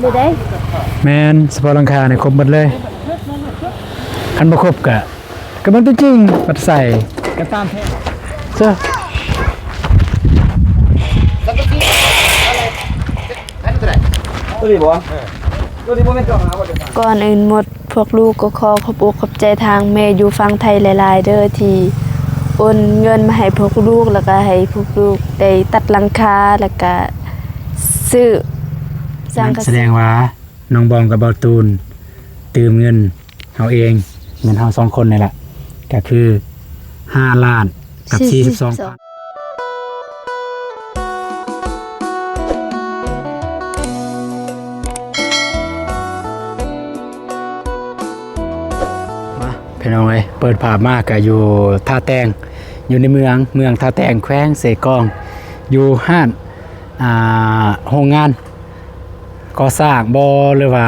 บ่ได้แมนสปอร์ตลังคาเนี่ยครบหมดเลยคันบ่ครบก็มันจริงปัดใส่ก็ตามแท้เจ้าก่อนอื่นหมดพวกลูกก็ขอขอบใจทางแม่อยู่ฝั่งไทยหลายๆเด้อที่โอนเงินมาให้พวกลูกแล้วก็ให้พวกลูกได้ตัดหลังคาแล้วก็ซื้อสร้างกระ แสดงว่าน้องบอมกับเบาตูนตืมเงินเอาเองเงินเฮา2คนนี่แหละก็คือ5ล้านกับ42,000พี่น้องเอ้ยเปิดภาพมากก็อยู่ท่าแตงอยู่ในเมืองท่าแตงแขวงเสกองอยู่ห้านโรงงานก่อสร้างบ่หรือว่า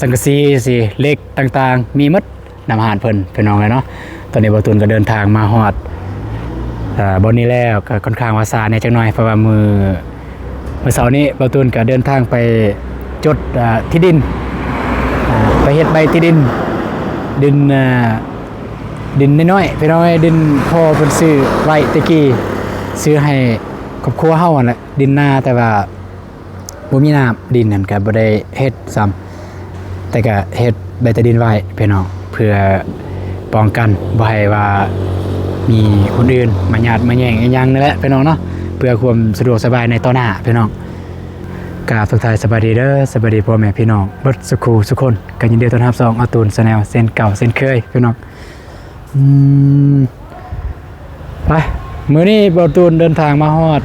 สังกะสีสิเหล็กต่างๆมีหมดนำอาหารเพิ่นพี่น้องเลยเนาะตอนนี้บ่ตูนก็เดินทางมาฮอดบ่นี้แล้วก็ค่อนข้างว่าซาแน่จักหน่อยเพราะว่ามื้อเช้านี้บ่ตูนก็เดินทางไปจดที่ดินไปเฮ็ดใบที่ดินน้อยๆพี่น้อยดินพ่อเพิ่นซื้อไว้ตะกี้ซื้อให้ครอบครัวเฮานั่นแหละดินนาแต่ว่าบ่มีน้ำดินนั่นก็บ่ได้เฮ็ดซ้ำแต่ก็เฮ็ดใบตะดินไว้พี่น้องเพื่อป้องกันบ่ให้ว่ามีคนอื่นมาญาติมาแย่งอีหยังนั่นแหละพี่น้องเนาะเพื่อความสะดวกสบายในต่อหน้าพี่น้องกราบทักทายสวัสดีเด้อสวัสดีพ่อแม่พี่น้องเบิดสุขทุกคนก็ยินดีต้อนรับอาตูนชาแนลเส้นเก่าเส้นเคยพี่น้องไปมื้อนี้อาตูนเดินทางมาฮอด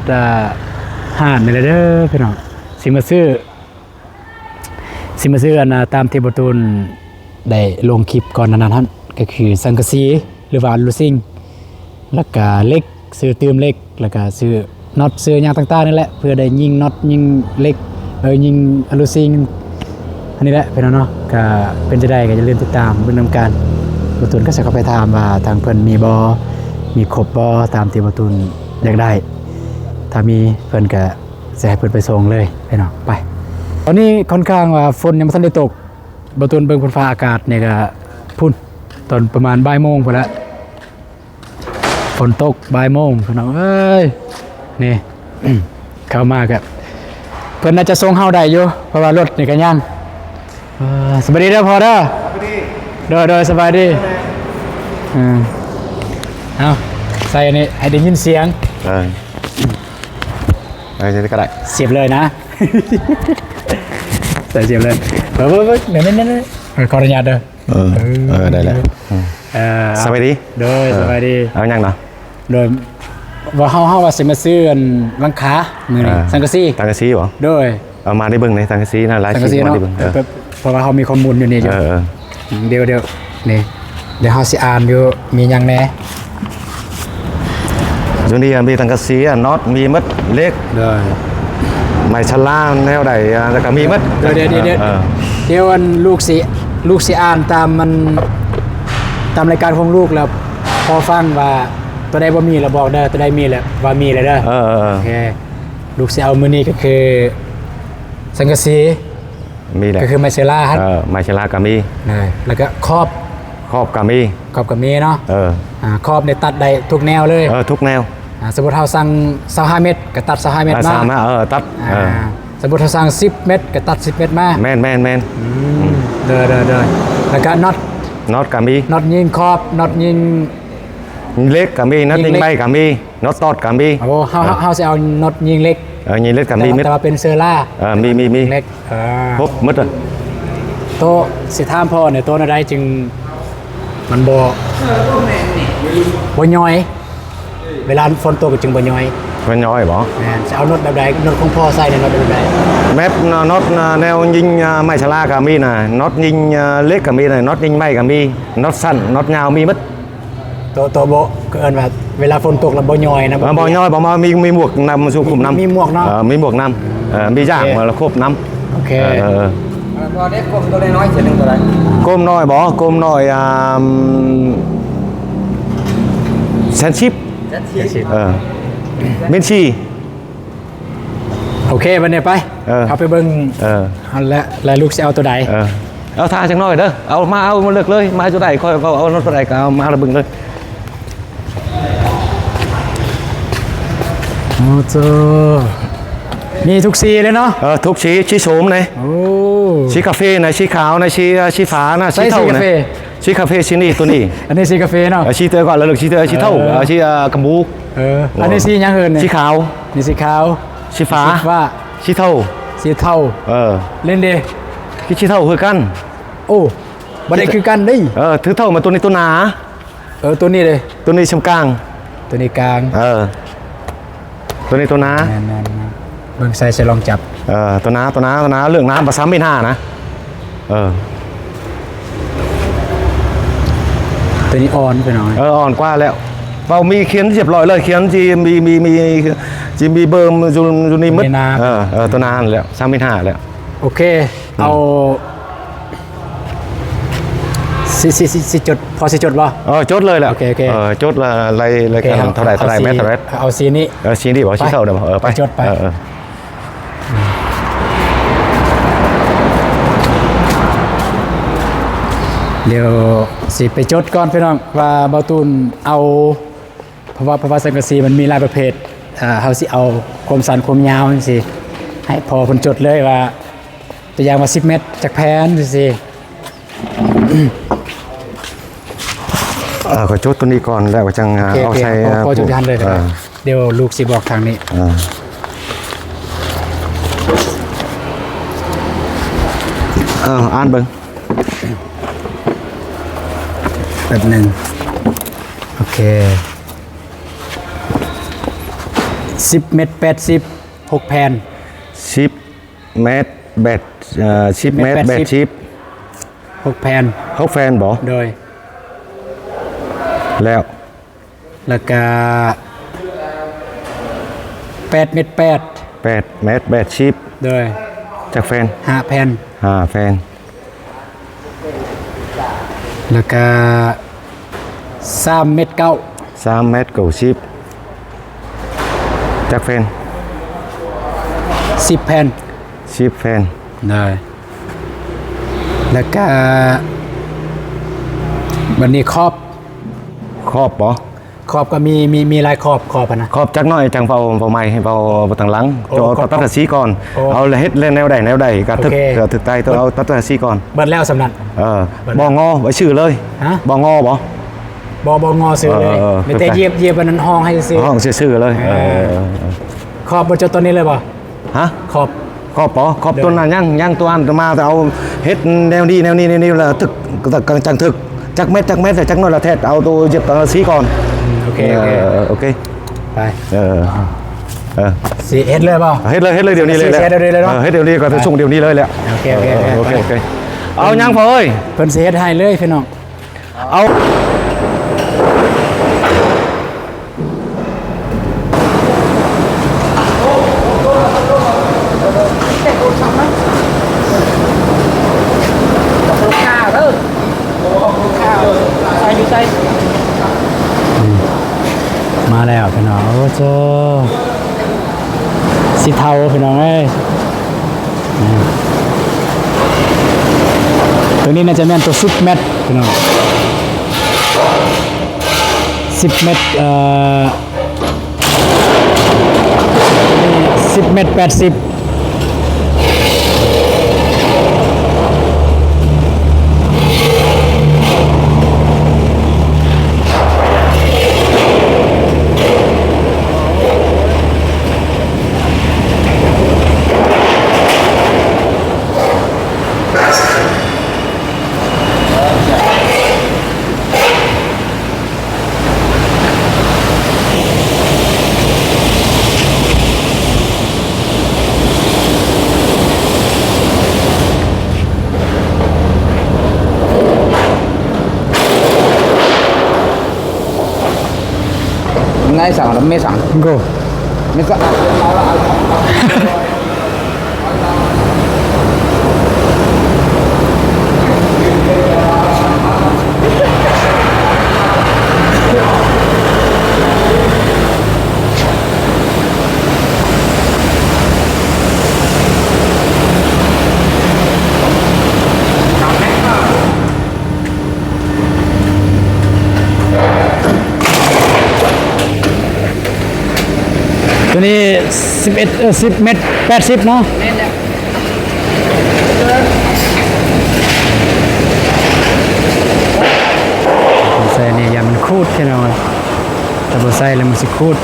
ห้านนี่แหละเด้อพี่น้องสิมาซื้ออันตามที่อาตูนได้ลงคลิปก่อนนั้นหั่นก็คือสังกะสีหรือว่าลูซิงแล้วก็เหล็กซื้อเติมเหล็กแล้วก็ซื้อน็อตซื้ออย่างต่างๆนี่แหละเพื่อได้ยิงน็อตยิงเหล็กยิงอะลูซิงอันนี้แหละเป็นเนาะก็เป็นจะได้ก็อย่าลืมติดตามเบิ่งนำกันบ่ตูนก็สิเข้าไปถามว่าทางเพิ่นมีครบบ่ตามที่บ่ตูนอยากได้ถ้ามีเพิ่นก็สิให้เพิ่นไปส่งเลยไปเนาะไปตอนนี้ค่อนข้างว่าฝนยังบ่ทันได้ตกบ่ตูนเบิ่งฝนฟ้าอากาศนี่ก็พุ่นตอนประมาณบ่ายโมงพุ่นละฝนตกบ่ายโมงพี่น้องเอ้ยนี่ เข้ามากับเพิ่นน่าจะส่งเฮาได้อยู่เพราะว่ารถนี่ก็ยังสบายดีเด้อพอเด้อโดยสบายดีเอาใส่อันนี้ให้ได้ยินเสียงจะก็ได้เสียบเลยนะ ใส่เสียบเลยเดี๋ยวนั่นขออนุญาตเด้อได้แล้วสบายดีโดยสบายดีเอายังเนาะโดยว่าเฮาว่าสิมาซื้อหลังคามื้อนี้สังกะสีบ่โดยเอามาได้เบิ่งในสังกะสีนะหลายชิ้นมาได้เบิ่งเพราะว่าเฮามีข้อมูลอยู่นี่อยู่เดี๋ยวนี่เดี๋ยวเฮาสิอ่านอยู่มีหยังแหน่ช่วงนี้มีสังกะสีน็อตมีมัดเล็กไม้ชะล่าแนวใดแล้วก็มีมัดเดี๋ยวลูกสิอ่านตามรายการของลูกแล้วพอฟังว่าตัวใดบ่มีแล้วบอกเด้อตัวใดมีแล้วว่ามีแล้วเด้อโอเคลูกสิเอามื้อนี้ก็คือสังกะสีมีแหละก็คือไมเซล่าครับไมเซล่าก็มีแล้วก็ครอบก็มีเนาะครอบเนี่ยตัดได้ทุกแนวเลยทุกแนวสมมุติเราสั่ง25เมตรก็ตัด25เมตรมาตัดสมมุติเราสั่ง10เมตรก็ตัด10เมตรมาแม่นเด้อแล้วก็น็อตก็มีน็อตยิงครอบน็อตยิงเล็กก็มีน็อตยิงใบก็มีน็อตตอดก็มีโอ้เฮาสิเอาน็อตยิงเล็กยิงเล็กก็มีแต่ว่าเป็นเซอร่ามีเล็กครบหมดโตสิถามพ่อเนี่ยโตอะไรจึงมันบ่ย่อยเวลาฝนตกก็จึงบ่ย่อยบ่จะเอาน็อตแบบใดน็อตของพ่อใส่เนี่ยน็อตแบบใดแมปน็อตแนวยิงไม้ชะลาก็มีน่ะน็อตยิงเล็กก็มีน่ะน็อตยิงไม้ก็มีน็อตสั้นน็อตยาวมีหมดโตบ่ก็เอิ้นว่าเวลาฝนตกแล้วบ่ย่อยนะบ่ย่อยบ่มามีหมวกนำสุขุมนำมีหมวกเนาะมีหมวกนำมีย่างแล้วครบนำโอเคพอได้กลมตัวน้อยๆเสียนึงตัวใดกลมน้อยบ่กลมน้อยแซนชิปเมนชี โอเคบันเนี่ยไปเอาไปเบิ่งเอาละแล้วลูกจะเอาตัวใดเอาท่าจังน้อยเด้อเอามาเลือกเลยมาตัวใดค่อยเอารถตัวใดก็เอามาแล้วเบิ่งเลยโอ้โหมีทุกสีเลยเนาะทุกชีโสมเลยชีกาแฟนะชีขาวนะชีฟ้านะชีเท่านะชีกาแฟชีนี่ตัวนี้อันนี้สีกาแฟเนาะชีเตอร์ก่อนแล้วชีเตอร์ชีเท่าชีกระมูอันนี้สียังเหินชีขาวนี่สีขาวชีฟ้าชีเท่าเล่นดีชีเท่าคือกันโอ้บันไดคือกันดิถือเท่ามาตัวนี้ตัวหนาตัวนี้เลยตัวนี้ชมกลางตัวนี้กลางตัวนี้ตัวหนาเบิ่งใส่ลองจับตัวหนาเรื่องน้ำภาษาไม่น่านะตัวนี้อ่อนไปหน่อยอ่อนกว่าแล้วเรามีเขียนเรียบร้อยเลยเขียนจีมีเบอร์จูนี่มึดตัวนาแล้วซ้ำไม่น่าแล้วโอเคเอาสิจดพอสิจดป่ะจดเลยแหละโอเคจดอะไรกันเท่าไหร่เมตรเอาสีนี้สีนี้บอกชี้เท่าเดี๋ยวไปจดไปเดี๋ยวสิไปจดก่อนพี่น้องว่าเบาตูนเอาเพราะว่าสังกะสีมันมีหลายประเภทเขาสิเอาความสั้นความยาวสิให้พอคนจดเลยว่าตัวอย่างว่า10 เมตรจากแผนสิก็จดตัวนี้ก่อนแล้วจังเอาใช้พอจุดทันเลยเดี๋ยวลูกสิบอกทางนี้อ่านเบิ่งแบบหนึ่งโอเค10 เมตร 80 6 แผ่น10 เมตรแบต10 เมตรแบตชิป6 แผ่นบ่โดยแล้วก็8 เมตร 8 เมตรแบตชิปโดยจากแฟน5 แผ่นแฟนแล้วก็3 เมตร 9 3 เมตร9ชิปจากแฟน10 แผ่น10 แฟนได้แล้วก็วันนี้ขอบบ่ขอบก็มีลายขอบนะขอบจักหน่อยจังเฝ้าไม้ให้เฝ้าทางหลังจอตัดสีก่อนเอาเฮ็ดแนวใดก็ถึกใต้ตัวเอาตัดสีก่อนเบิดแล้วสำนักบ่งอไว้ชื่อเลยบ่งอบ่งอซื้อเลยแต่เยียบอันนั้นห้องให้ซื้อห้องซื้อเลยขอบบ่จดตัวนี้เลยบ่ขอบตัวนั้นยังตัวอันมาแต่เอาเฮ็ดแนวนี้แล้วตึกจังถึกจักเม็ดแต่จักน้อยละแท้เอาตัวเย็บตัวสีก่อนโอเคไปสีเฮ็ดเลยเปล่าเฮ็ดเลยเดี๋ยวนี้เลยแหละเฮ็ดเดี๋ยวนี้ก็จะส่งเดี๋ยวนี้เลยแหละโอเคเอายังพอเอ้ยเพิ่นสิเฮ็ดให้เลยพี่น้องเอามาแล้วพี่น้องโอ้เจ้าสีเทาพี่น้องเอ้ยตัวนี้น่าจะแม่นตัว10 เมตรพี่น้อง10 เมตร10 เมตร 80ngay sẵn là mê sẵn go mê sẵn ตัวนี้1110 เมตร 80 เนาะ แม่นแหละ ใส่นี่อย่ามันคูดพี่น้องแต่บ่ใส่แล้วมันสิคูด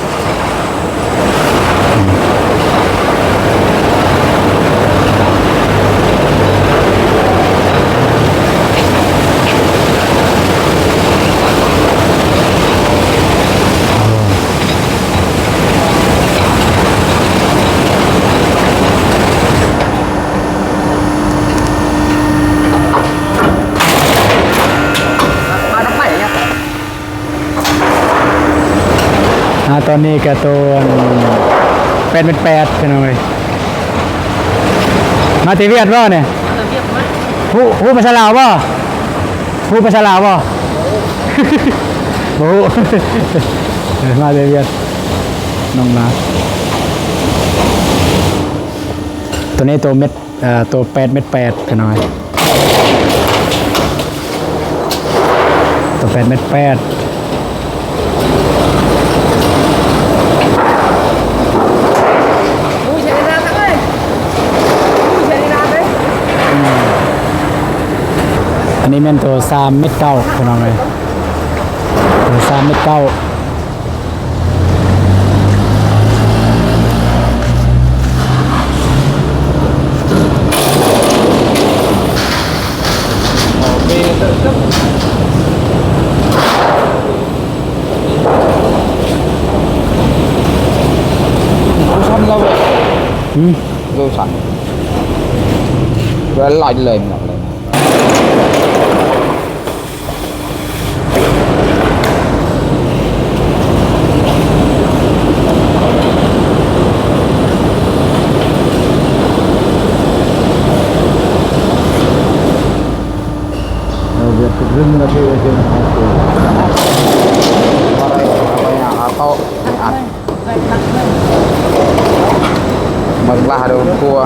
ตอนนี้ก็ตัว8 เป็น 8พี่น้องเอ้ยมาติเวียดบ่เนี่ยผู้ภาษาลาวบ่ผู้ภาษาลาวบ่โอ้มาติเวียดน้องมาตัวนี้ตัวเม็ดตัว8 เม็ด 8พี่น้องเอ้ยตัว8 เม็ด 8อันนี้เป็นตัว3 เม็ด 9พี่น้องเลยตัว3 เม็ด 9vô sẵn rồi lại lên ngọc lên việc thực rừng là cái trên to ănมันลาโดนกลัว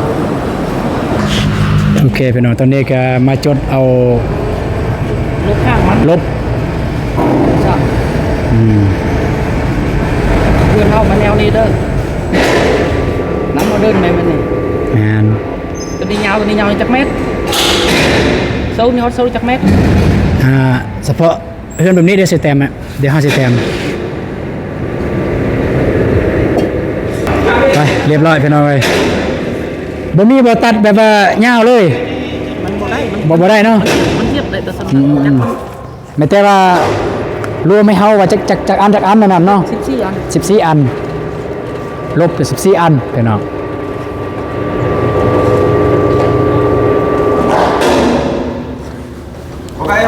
โอเคพี่น้องตอนนี้ก็มาจดเอาลบข้างมัน ลบ เพื่อนเอามาแนวนี้เด้อน้ำมาเดินไปมันนี่ งาน ตัวนี้ยาวจักเม็ดโซ่นี่เขาโซ่จักเม็ด เฉพาะเพื่อนแบบนี้เดี๋ยวสิแต้มอ่ะเดี๋ยว5สิแต้มไปเรียบร้อยพี่น้องเอ้ยบ่มีบ่ตัดแบบว่ายาวเลย มันบ่ได้มัน บ่ได้เนาะ มันเทียบเลยแต่สนุกจักมัน ไม่แต่ว่ารวมไม่เฮาว่าจักอันนั่นน่ะเนาะ 14 อัน 14 อันลบกับ14 อันพี่น้อง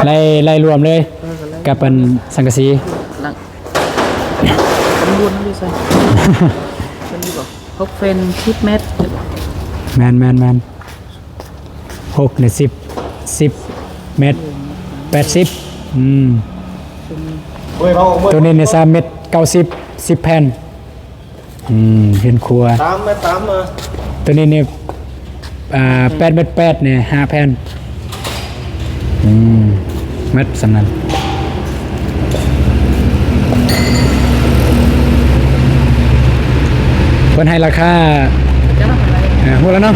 ไล่รวมเลยกับเป็นสังกะสี หลังมันวนนั่นดิใส่มันดีกว่าพกเฟน10 เมตร แมน6เนี่ย10 เมตร 80ตัวนี้เนี่ย3 เมตร 90 10 แผ่นเห็นครัว3 เมตร 3มาตัวนี้เนี่ย8 เมตร 8เนี่ย5 แผ่นเม็ดสำนันคนให้ราคาหัวแล้วเนาะ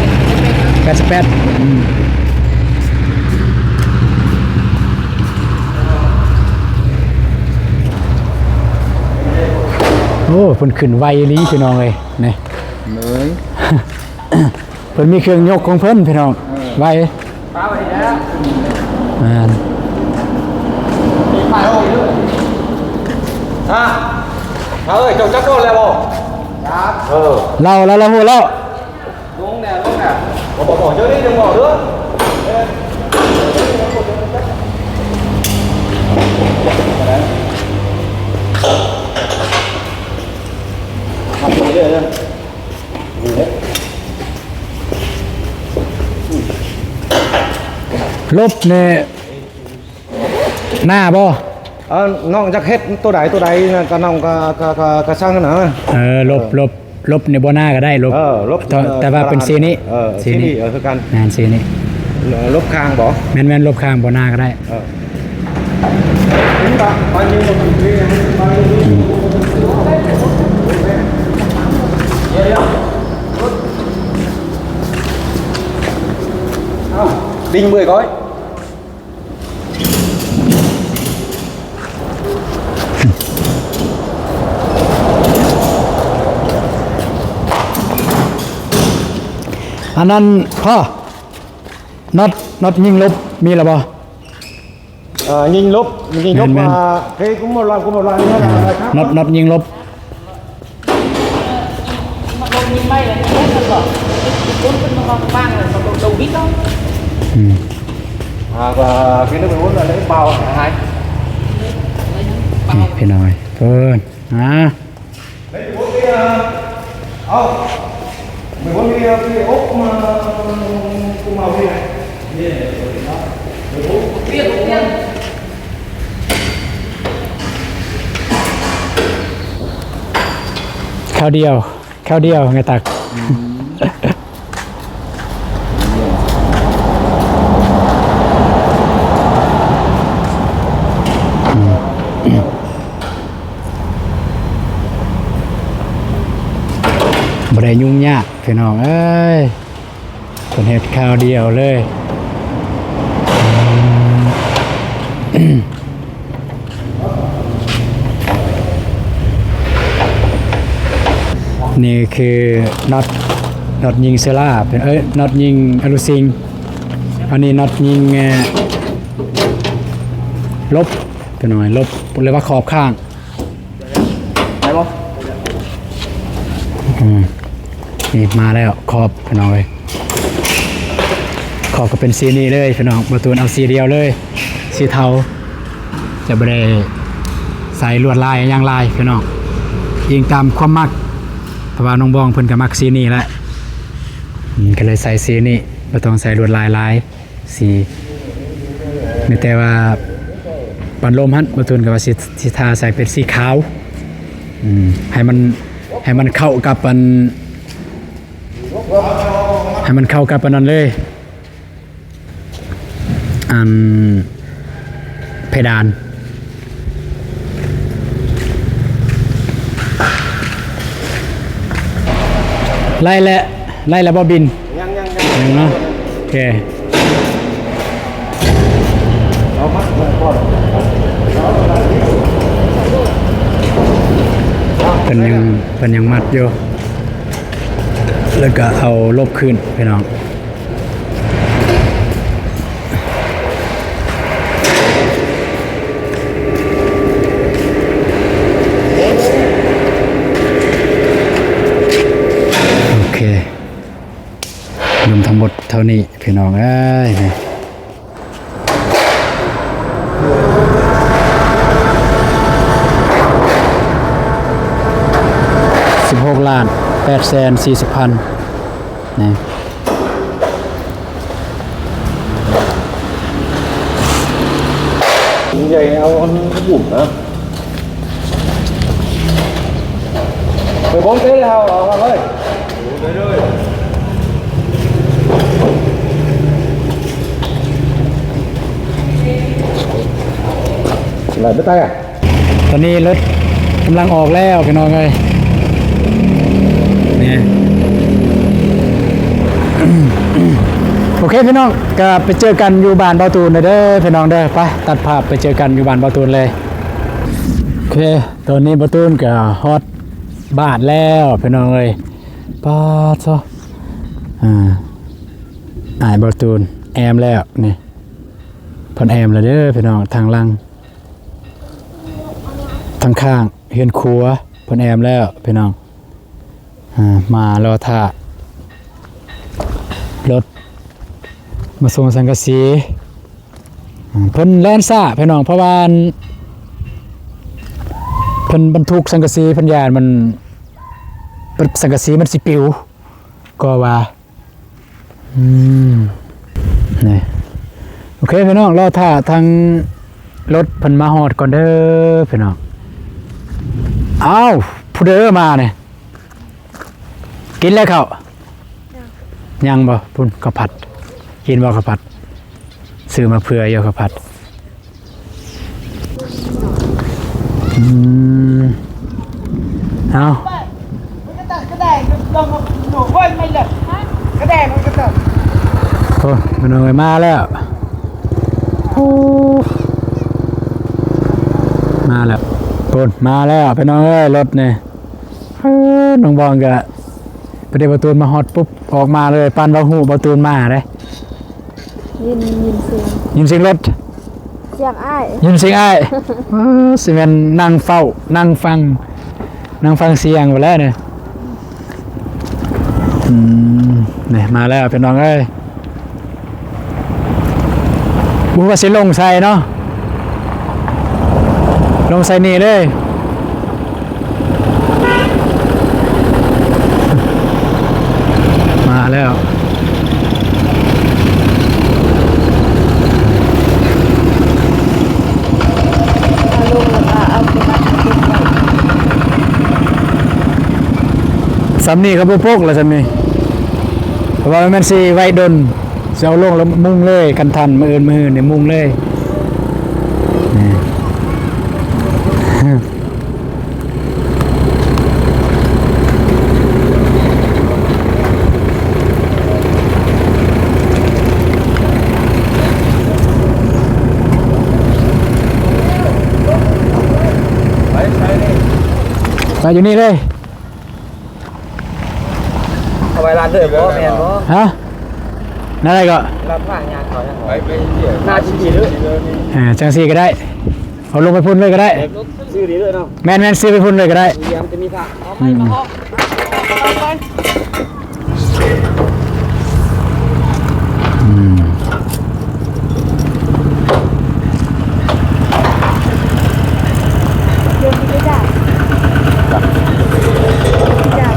88โอ้เพิ่นขึ้นไวลีพี่น้องเลยนี่ mới เพิ่นมีเครื่องยกของเพิ่นพี่น้องไวơi chồng chắc con leo bòเราหัวแล้ว xuống nè bỏ chơi đi đừng bỏ nữa học gì đây gì đấy ลบเนี่ยหน้าบ่ น้องจักเฮ็ดตัวใดก็น้องก็ช่างกันนะ ลบเนี่ยบ่หน้าก็ได้ลบ ลบ แต่ว่าเป็นสีนี้ สีนี้คือกัน งานสีนี้ ลบคางบ่ แม่นลบข้างบ่หน้าก็ได้ Đinh 10 gói. Anh ănพ่อ notยิงลบมีหรือเปล่า Nhìn lốp Men. mà cái cũng một loại nữa là khác. notยิงลบ mà đồ nhìn bay là hết rồi bỏ bốn phân nó vang rồi mà đầu vít đó Và cái nước 14 là lấy bao hai. นี่พี่น้อยเพิ่นLấy 14 cái không 14 cái ốp mà cung màu gì này. tiền tiềnข้าวเดียวไงตักบ่ได้ยุ่งยากพี่น้องเอ้ยคนเฮ็ดข้าวเดียวเลยนี่คือน็อตยิงเซล่าเป็นน็อตยิงอลูซิงอันนี้น็อตยิงลบเป็นหน่อยลบเรียกว่าขอบข้าง đấy không นี่มาแล้วขอบพี่น้องเลยขอบก็เป็นสีนี้เลยพี่น้องประตูเอาสีเดียวเลยสีเทาจะไม่ได้ใส่ลวดลายย่างลายพี่น้องยิงตามความมักเพราะว่าน้องบองเพิ่นก็มักสีนี้แหละก็เลยใส่สีนี้ไม่ต้องใส่ลวดลายสีมีแต่ว่าปันลมฮั่นประตูก็ว่าสีทาใส่เป็นสีขาวให้มันเข้ากับมันให้มันเข้ากับมันนั่นเลยเพดานไล่แล้วบอบินยังเนาะโอเคเป็นยังมัดอยู่แล้วก็เอาลบขึ้นพี่น้องโอเครวมทั้งหมดเท่านี้พี่น้องเอ้ย16,840,000นี่Vậy ông bụng hả? 14 cái nào Hoàng ơi. Đấy rồi. Lại đứt tay à? ตอนนี้รถกำลังออกแล้วพี่น้องเอ้ยนี่ โอเคพี่น้องก็ไปเจอกันอยู่บ้านเบาตูนเด้อพี่น้องเด้อไปตัดภาพไปเจอกันอยู่บ้านเบาตูนเลยโอเคตอนนี้เบาตูนก็ฮอตบ้านแล้วพี่น้องเอ้ยป้าซะเบาตูนแอมแล้วนี่เพิ่นแอมแล้วเด้อพี่น้องทางหลังทางข้างเฮือนครัวเพิ่นแอมแล้วพี่น้องมารอท่ารถมาส่งสังกะสีเพิ่นแล่นซ่าพี่น้องเพราะว่าเพิ่นบรรทุกสังกะสีเพิ่นยานมันสังกะสีมันสิปิวก็ว่านี่โอเคพี่น้องรอท่าทางรถเพิ่นมาฮอดก่อนเด้อพี่น้องอ้าวผู้เด้อมาเนี่ยกินแล้วเขายังบ่พุ่นข้าวผัดกินบ่ข้าวผัดซื้อมาเผื่ออยู่ข้าวผัดเอา cái đèn nó มันเอาไปมาแล้วโอ้มาแล้วปนมาแล้วไปน้องเอ้ยรถเนี่ยน้องบองกะไปเดี๋ยวประตูมาฮอตปุ๊บออกมาเลยปันบาหูประตูมาเลย ยินเสียงยินเสียงรถ เสียงอ้าย ยินเสียงอ้ายสิแม่นนั่งเฝ้านั่งฟังเสียงไปแล้วเนี่ยเนี่ยมาแล้วเป็นน้องเอ้ยบุว่าสิลงใส่เนาะลงใส่นี่เลยมาแล้วเอาลงแล้วก็เอาไปบัดเก็บไว้ สำนีครับพวกละสำนีเพราะว่ามันสิไว้ดนเสียวลงแล้วมุ่งเลยกันทันมือเนี่ยมุ่งเลยนี่ มาอยู่นี่เลย เอาไว้ร้านเด้อบ่แม่นบ่ ฮะนั่นอะไรก็ ร้านข้างยางเขายังไปเที่ยวหน้าชี้ดีเด้อ จังซีก็ได้เอาลงไปพุ่นเลยก็ได้ ซื้อดีเด้อเนาะ แมนซื้อไปพุ่นเลยก็ได้ เดี๋ยวมันจะมีทางเอาไปมาฮอกไป เดี๋ยวสิไปจ้ะจ้ะ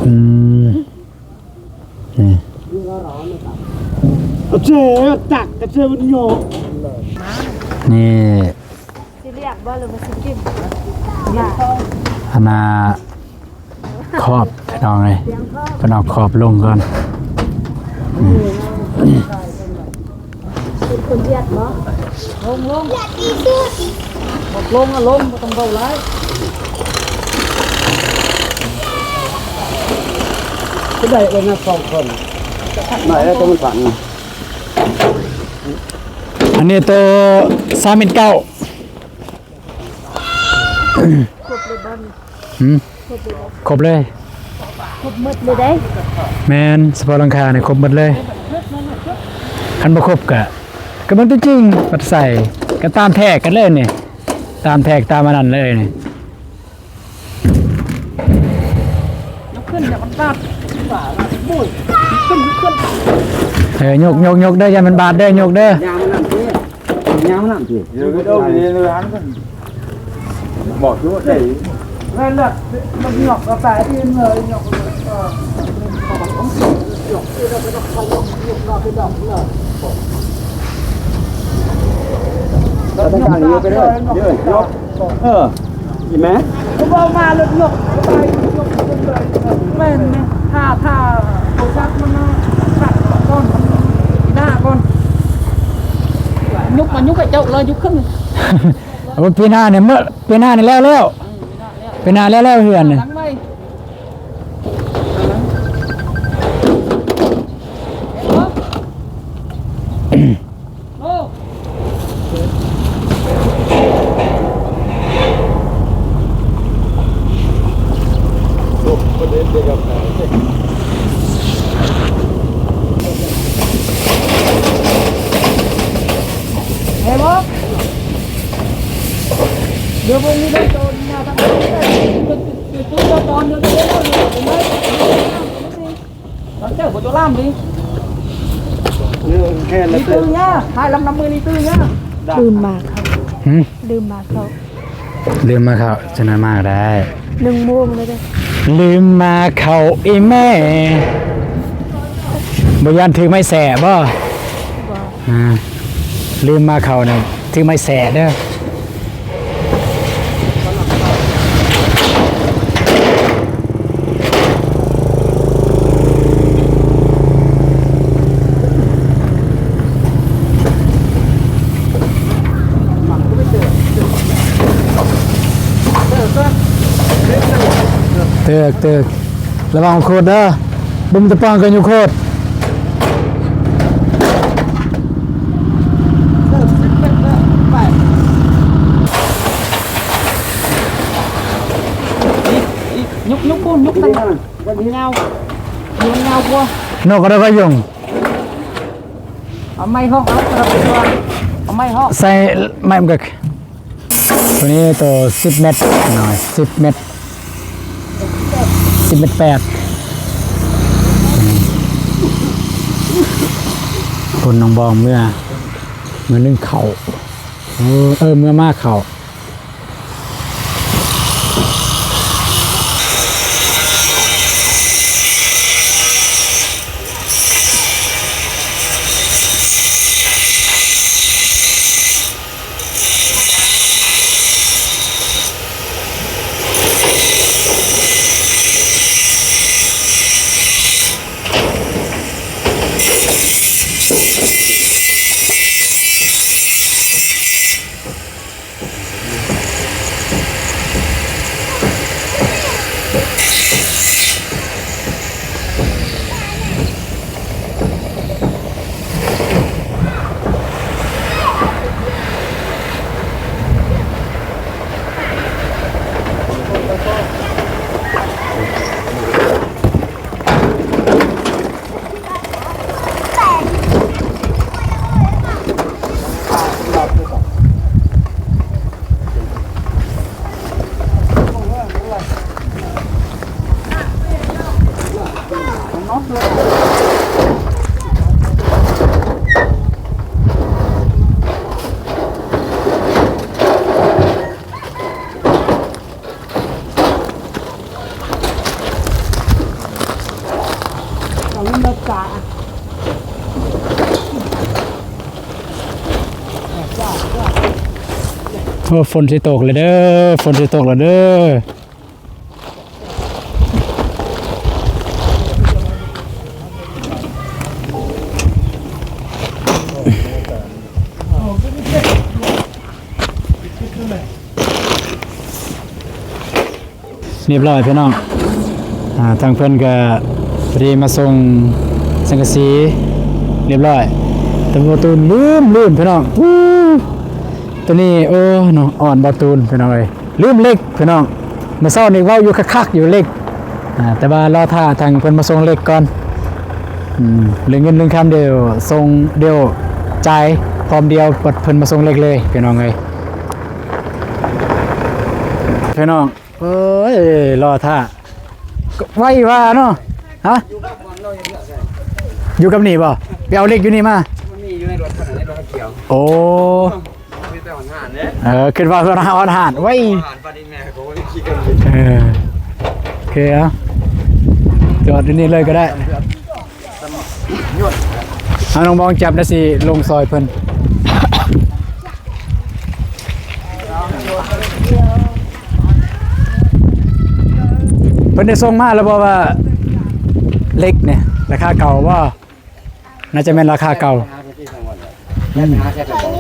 อืมนี่ เจ๊ตักกระเจี๊ยบมันโยก นี่ สิเรียกบ่หรือว่าสิกินมา อนาครอบพี่น้องเลยพี่น้องขอบลงก่อน เป็นคนเรียกบ่ ลงลงอ่ะลงบ่ต้องเบาหลาย ก็ได้เองนะ2คนไหนแล้วจะมันสั่น อันนี้ตัว39,000 ครบเลยบ่นี่ ครบเลย ครบหมดเลยได้ แมนสปอร์ตลังคาเนี่ยครบหมดเลยคันบ่ครบกะก็มันจริงปัดใส่ก็ตามแทกกันเลยนี่ตามแทกตามอันนั้นเลยนี่ ยกขึ้นอย่ามันตัดฝ่าบุ้ยขึ้น ยกเด้ออย่ามันบาดเด้อยกเด้อย างมันนั่นสิยางมันนั่นสิเดี๋ยวก็ต้องมีเรือหันกันบอกด้วยได้ นั่นแหละมันหยอกกระแสที่เลยหยอกเลยเราต้องการเยอะไปเลยเยอะยกอีแม่ ก็บอกมาเลยหยอกไปหยอกเลยแม่เนี่ยถ้าโคชักมันขัดก้อนหน้าก้อนยุกมันยุกไอ้เจ้าเลยยุกขึ้น เอาปีหน้าเนี่ยปีหน้านี่แล้วปีหน้าแล้วเฮือนนี่ ทั้งไม่โอ้ เฮ้ยบอกเดี๋ยวพรุ่งนี้ได้โจรมาทำอะไรตัวตอนเดี๋ยวจะได้เล่าเลยเห็นไหมตอนเจ้าผมจะล่ามดินี่ตื้อเนี่ยถ่ายลำน้ำมือนี่ตื้อเนี่ย ลืมมาเขา หืม ลืมมาเขา ลืมมาเขาชนะมากได้ 1 โมงเลยเด้อ ลืมมาเขาอีแม่บ่ยันถือไม้แสบ่ บ่ ลืมมาเขาเนี่ยถือไม้แสเด้อ ตึกระวังโคตรเด้อบุมตะปองกันอยู่โคตร nhúc con nhúc tay nhau qua นกก็ได้ก็ยง ở may ho ở may ho ใส่ไม้มันก็ตัวนี้ตัว10 เมตรหน่อย10 เมตร10 เมตร8คนน้องบองเมื่อนึ่งเข่าเมื่อมากเข่าฝนสิตกเลยเด้อฝนสิตกแล้วเด้อเรียบร้อยพี่น้องทางเพื่อนก็พอดีมาส่งสังกะสีเรียบร้อยแต่ประตูลื่นพี่น้องตัวนี้เนาะอ่อนบอตูนพี่น้องเลยลืมเล็กพี่น้องเมื่อเช้านี่เว้าอยู่คักๆอยู่เล็กแต่ว่ารอท่าทางเพิ่นมาส่งเล็กก่อนเรื่องเงินเรื่องคำเดียวส่งเดียวจ่ายพร้อมเดียวเพิ่นมาส่งเล็กเลยพี่น้องเลยพี่น้องรอท่าไว้ว่าเนาะฮะอยู่กับนี่บ่ไปเอาเล็กอยู่นี่มามันมีอยู่ในรถขนาดในรถเขียว โอ้มีแต่หานเนี่ย ขึ้นว่าเพื่อนอาหารไว้ หานปลาดินแม่เขาไม่คิดกันเลย โอเคอ่ะจอดที่นี่เลยก็ได้เอาน้องบองจับนะสิลงซอยเพิ่นเพิ่นได้ส่งมาแล้วบอกว่าเล็กเนี่ยราคาเก่าว่าน่าจะเป็นราคาเก่า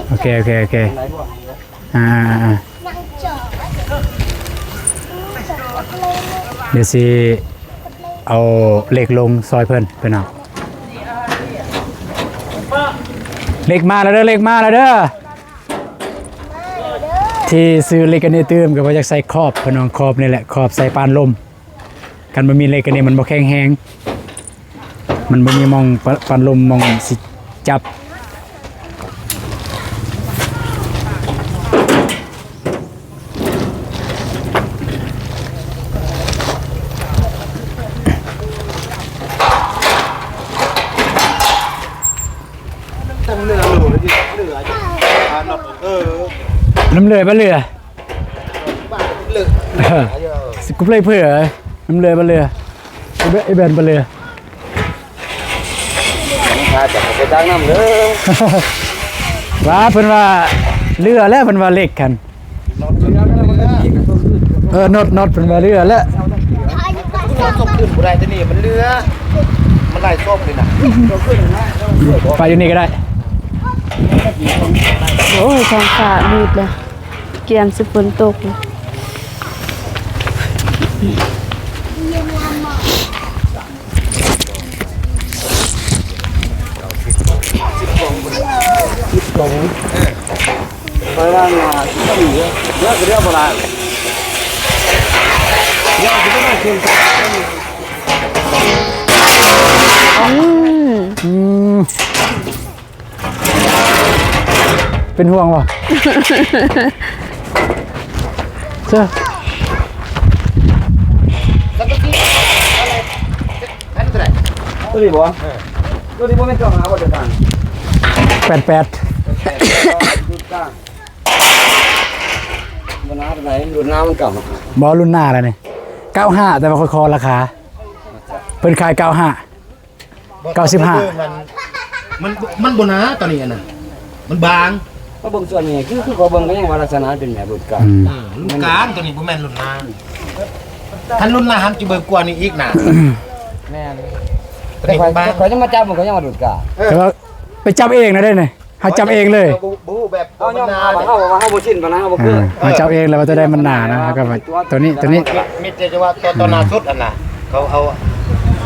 โอเคเดี๋ยวสิเอาเหล็กลงซอยเพิ่นไปหน่อยเหล็กมาแล้วเด้อที่ซื้อเหล็กกันนี่ตื้มก็ว่าจะใส่ขอบพี่น้องขอบนี่แหละขอบใส่ปานลมกันบ่มีเหล็กกันนี่มันบ่แข็งแรงมันบ่มีมองปานลมมองสิจับน้ำเลือดบ้าเรือสกุปเลยเพื่อน้ำเลือดบ้าเรือไอเบนบ้าเรือจะไปตั้งน้ำเลย ว่าเพิ่นว่าเรือแล้วเพิ่นว่าเล็กกันนดเพิ่นว่าเรือแล้วศพขึ้นบุไรจะหนีมันเรือมันไหลศพเลยนะไปอยู่นี่ก็ได้โอ้ยท้องฟ้ามืดเลยเกียมสิฝนตกเลย มีเยอะก็เรียกโบราณเรียกที่ต้องเชื่อม เป็นห่วงป่ะ เชื่อ ตัวนี้บ่ตัวนี้บ่แม่นเจ้าหาบ่เดือดร้อน 88 ดูกลางมันน้าเป็นไหนดูน้ามันเก่า บอรุ่นหน้าแล้วนี่95แต่ว่าคอราคาเพิ่นขาย95 95 มันบนะตอนนี้นะมันบาง ก็เบิ่งส่วนนี้คือเขาเบิ่งก็ยังว่าลักษณะเป็นแบบรุ่นเก่า รุ่นกลางตัวนี้บ่แม่นรุ่นนานคันรุ่นนานจะเบิ่งกว่านี้อีกนะ แม่นแต่เขาจะมาจับมันก็ยังว่ารุ่นเก่า แต่ว่าไปจับเองนะได้นี่เฮาจับเองเลย บูแบบ เอาย่อมว่าเฮาบ่ชินปานนั้นเฮาบ่คือ เฮาจับเองแล้วว่าจะได้มันหนานะแล้วก็มาตัวนี้ มิตรจะว่าตัวนาสุดอันน่ะเขาเอา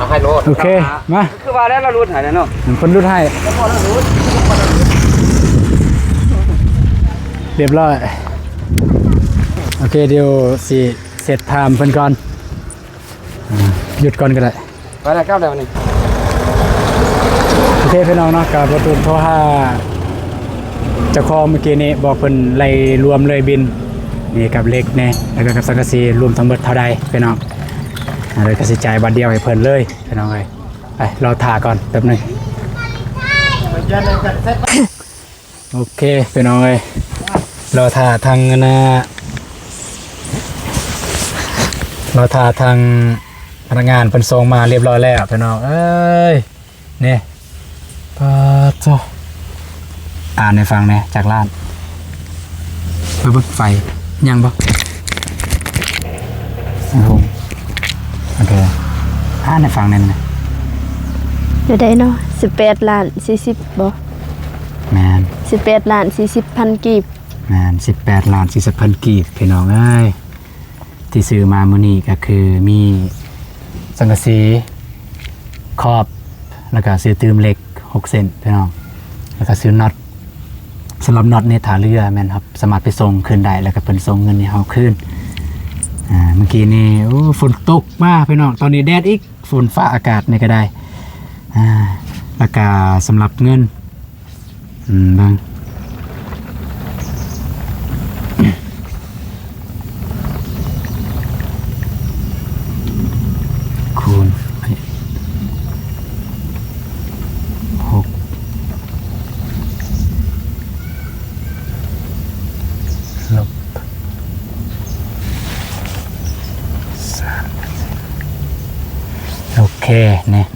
ให้โลด โอเคมา คือว่าแล้วเรารุ่นหายแล้วเนาะ เพิ่นรุ่นให้เรียบร้อยโอเคเดี๋ยวสิเสร็จไทม์เพิ่นก่อนหยุดก่อนก็ได้ ไปแล้วครับแล้วนี่ โอเคพี่น้องเนาะกับประตูเพราะว่าเจ้าของเมื่อกี้นี้บอกเพิ่นไล่รวมเลยบินนี่กับเล็กแน่แล้วก็กับสังกะสีรวมทั้งหมดเท่าใดพี่น้องเลยก็สิจ่ายบัตรเดียวให้เพิ่นเลยพี่น้องเอ้ยไปรอถ่าก่อนแป๊บนึงโอเคพี่น้องเอ้ยรอถ่าทางรอถ่าทางพนักงานเพิ่นส่งมาเรียบร้อยแล้วพี่น้องเอ้ยนี่ปะโตอ่านให้ฟังแหน่จากร้านเบิ่งไฟยังบ่โอเคอ่านให้ฟังแหน่นะ อยู่ได้เนาะ18ล้าน40บ่ แมน 18ล้าน40พันกีบ แมน18ล้าน40,000กีบพี่น้องเอ้ยที่ซื้อมามื้อนี้ก็คือมีสังกะสีขอบแล้วก็ซื้อตืมเหล็ก6เส้นพี่น้องแล้วก็ซื้อน็อตสำหรับน็อตในถาเรือแม่นครับสามารถไปส่งคืนได้แล้วก็เพิ่นส่งเงินให้เฮาคืนเมื่อกี้นี่โอ้ฝนตกมากพี่น้องตอนนี้แดดอีกฝนฟ้าอากาศนี่ก็ได้แล้วก็สำหรับเงินเบิ่งคูณ6ลบ3โอเคเนี่ย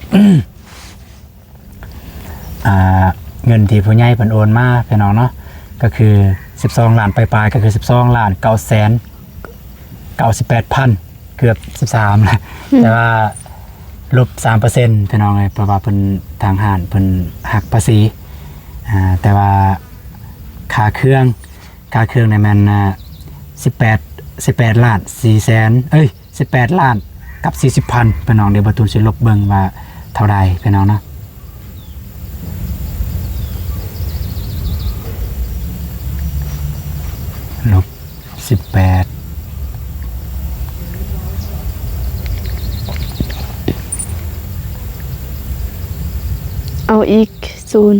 เงินที่ผู้ใหญ่เพิ่นโอนมาพี่น้องเนาะก็คือ12ล้านปลายๆก็คือ12ล้าน998,000เกือบ13นะแต่ว่าลบ 3% พี่น้องเอ้ยเพราะว่าเพิ่นทางห้านเพิ่นหักภาษีแต่ว่าค่าเครื่องในมัน18ล้าน4แสน18ล้านกับ40,000พี่น้องเดี๋ยวบ่ตูนสิลบเบิ่งว่าเท่าใดพี่น้องเนาะลบ18เอาอีก0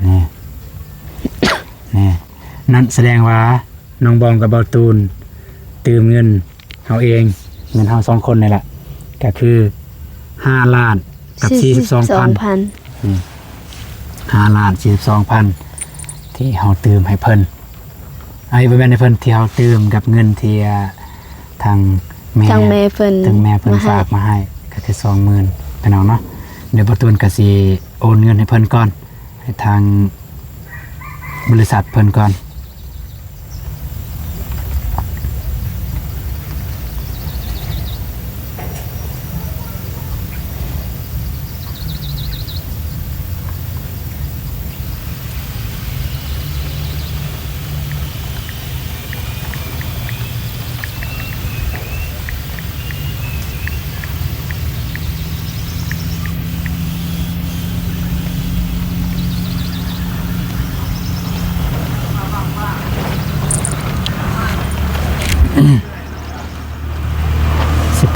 นี่ นี่นั่นแสดงว่าน้องบอมกับเบาตูนตื่มเงินเอาเองเงินเฮา2คนนี่แหละก็คือ5ล้านกับ42,000 5ล้าน42,000ที่เฮาตื่มให้เพิ่นไอ้บ่แม่นให้เพิ่นที่เฮาตื่มกับเงินที่ทางแม่ ทางแม่เพิ่น ฝากมาให้ก็คือ 20,000พี่น้องเนาะเดี๋ยวเบาตูนก็สิโอนเงินให้เพิ่นก่อนให้ทางบริษัทเพิ่นก่อน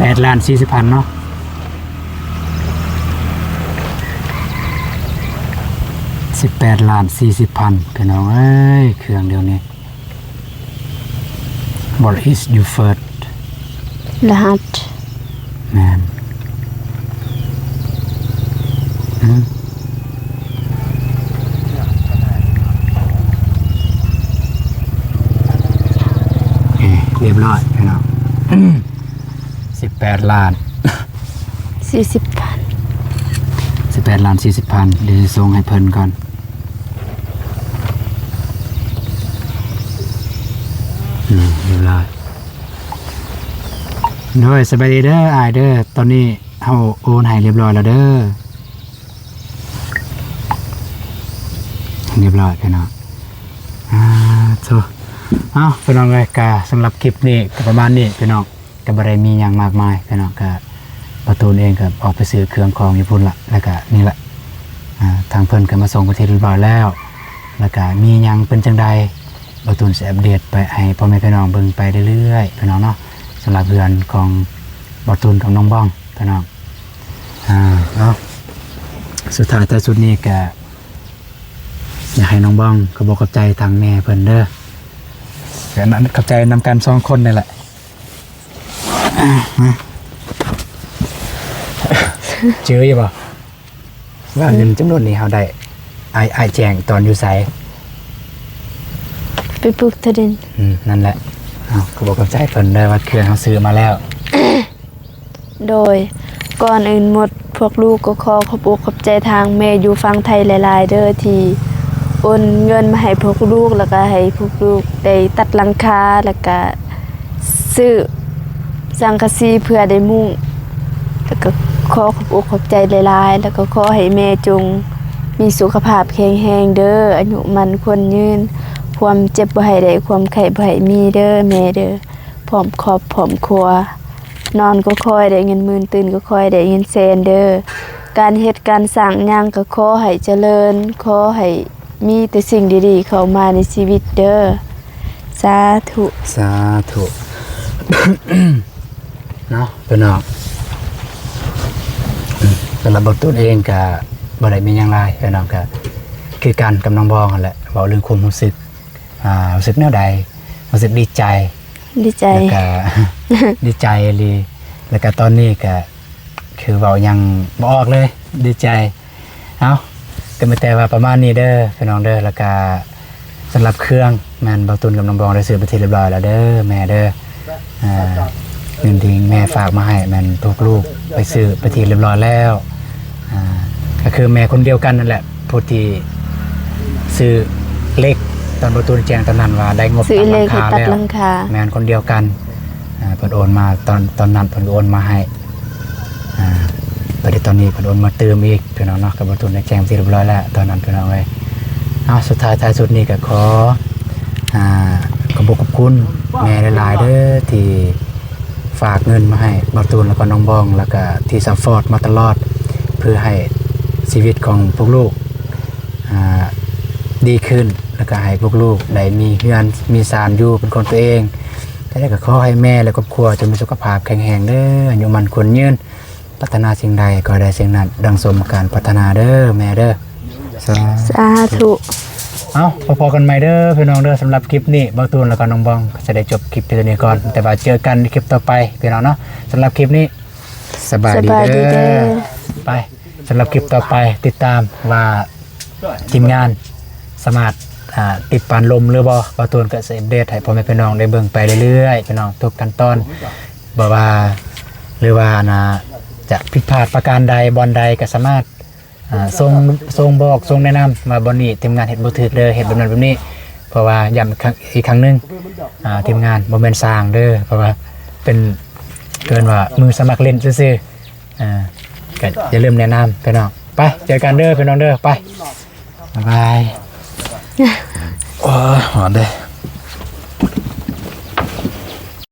18,40,000เนาะ18,40,000พี่น้องเอ้ยเครื่องเดียวนี้ What is your first รหัส man เรียบร้อยพี่น้อง18 ล้าน 40,000 18,40,000เดี๋ยวจะส่งให้เพิ่นก่อนเรียบร้อยโดยสบายดีเด้ออายเด้อตอนนี้เฮาโอนให้เรียบร้อยแล้วเด้อเรียบร้อยพี่น้องโธ่พี่น้องเลยกะสำหรับคลิปนี้ก็ประมาณนี้พี่น้องก็บ่ได้มีหยังมากมายพี่น้องก็ประตูเองก็ออกไปซื้อเครื่องของญี่ปุ่นละแล้วก็นี่แหละทางเพิ่นก็มาส่งประเทศเรียบร้อยแล้วแล้วก็มีหยังเป็นจังใดประตูจะอัปเดตไปให้พ่อแม่พี่น้องเบิ่งไปเรื่อยๆพี่น้องเนาะสำหรับเพื่อนของประตูกับน้องบ้องพี่น้องเนาะสุดท้ายแต่สุดนี้ก็อยากให้น้องบ้องก็บอกกับใจทางแม่เพิ่นเด้อก็นั้นกับใจนำกัน2คนนี่แหละเจออยู่ป่ะว่าเงินจำนวนนี้เฮาได้ไอแจงตอนอยู่ไส ไปปลูกทะดิน นั่นแหละก็บอกกับใจเพิ่นได้ว่าเครื่องเฮาซื้อมาแล้ว โดยก่อนอื่นหมดพวกลูกก็ขอขอบอกขอบใจทางแม่อยู่ฝั่งไทยหลายๆเด้อที่โอนเงินมาให้พวกลูกแล้วก็ให้พวกลูกได้ตัดหลังคาแล้วก็ซื้อสังกะสีเพื่อได้มุ้งแล้วก็ขอขอบอกขอบใจหลายๆแล้วก็ขอให้แม่จงมีสุขภาพแข็งแรงเด้ออายุมันควรยืนความเจ็บบ่ให้ได้ความไข้บ่ให้มีเด้อแม่เด้อพร้อมครอบพร้อมครัวนอนก็คอยได้เงินหมื่นตื่นก็คอยได้เงินแสนเด้อการเฮ็ดการสร้างหยังก็ขอให้เจริญขอให้มีแต่สิ่งดีๆเข้ามาในชีวิตเด้อสาธุ สาธุ เนาะพี่น้องสำหรับบทตัวเองก็บ่ได้มีหยังหลายพี่น้องก็คือการกับน้องบองนั่นแหละเว้าเรื่องความรู้สึกรู้สึกแนวใดรู้สึกดีใจ ดีใจ แล้วก็ ดีใจเลยแล้วก็ตอนนี้ก็คือเว้ายังบ่ออกเลยดีใจก็ไม่แต่ว่าประมาณนี้เด้อพี่น้องเด้อแล้วก็สำหรับเครื่องแม่นบ่ตุนกับน้องบองได้ซื้อไปที่เรียบร้อยแล้วเด้อแม่เด้อเงินที่แม่ฝากมาให้แม่นพวกลูกไปซื้อไปที่เรียบร้อยแล้วก็คือแม่คนเดียวกันนั่นแหละผู้ที่ซื้อเล็กตอนประตูแจ้งตอนนั้นว่าได้งบ ซื้อเลข ตั ตั ด ด ห ห ลั ลั ง ง คา คา แม่นคนเดียวกันเพิ่นโอนมาตอนนั้นเพิ่นโอนมาให้ประเดี๋ยวตอนนี้เพิ่นโอนมาเติมอีกพี่น้องเนาะกับประตูได้แจ้งที่เรียบร้อยแล้วตอนนั้นพี่น้องเอ้ยสุดท้ายท้ายสุดนี้ก็ขอขอบคุณแม่หลายๆเด้อที่ฝากเงินมาให้บอตูนแล้วก็น้องบองแล้วก็ที่ซัพพอร์ตมาตลอดเพื่อให้ชีวิตของพวกลูกดีขึ้นแล้วก็ให้พวกลูกได้มีเฮือนมีศาลอยู่เป็นคนตัวเองแต่ก็ขอให้แม่และครอบครัวจงมีสุขภาพแข็งแรงเด้ออายุมันควรยืนพัฒนาสิ่งใดก็ได้สิ่งนั้นดังสมการพัฒนาเด้อแม่เด้อสาธุ พอกันใหม่เด้อพี่น้องเด้อสำหรับคลิปนี้บอตูนแล้วก็น้องบองก็จะได้จบคลิปตัวนี้ก่อนแต่ว่าเจอกันในคลิปต่อไปพี่น้องเนาะสำหรับคลิปนี้สบายดีเด้อไปสำหรับคลิปต่อไปติดตามว่าทีมงานสามารถติดปานลมหรือบ่บอตูนก็จะอัปเดตให้พ่อแม่พี่น้องได้เบิ่งไปเรื่อยๆพี่น้องทุกขั้นตอนบ่ว่าหรือว่าจะผิดพลาดประการใดบอนใดก็สามารถทรงบอกทรงแนะนำมาบนนี้ทีมงานเห็ดบุตรเด้อเห็ดแบบนั้นแบบนี้เพราะว่าย้ำอีกครั้งหนึงทีมงานบ่แม่นสร้างเด้อเพราะว่าเป็นเกินว่ามือสมัครเล่นซื่อๆก็อย่าลืมแนะนำพี่น้องไปเจอกันเด้อพี่น้องเด้อไปบ๊ายบายโอ้หอนเด้อ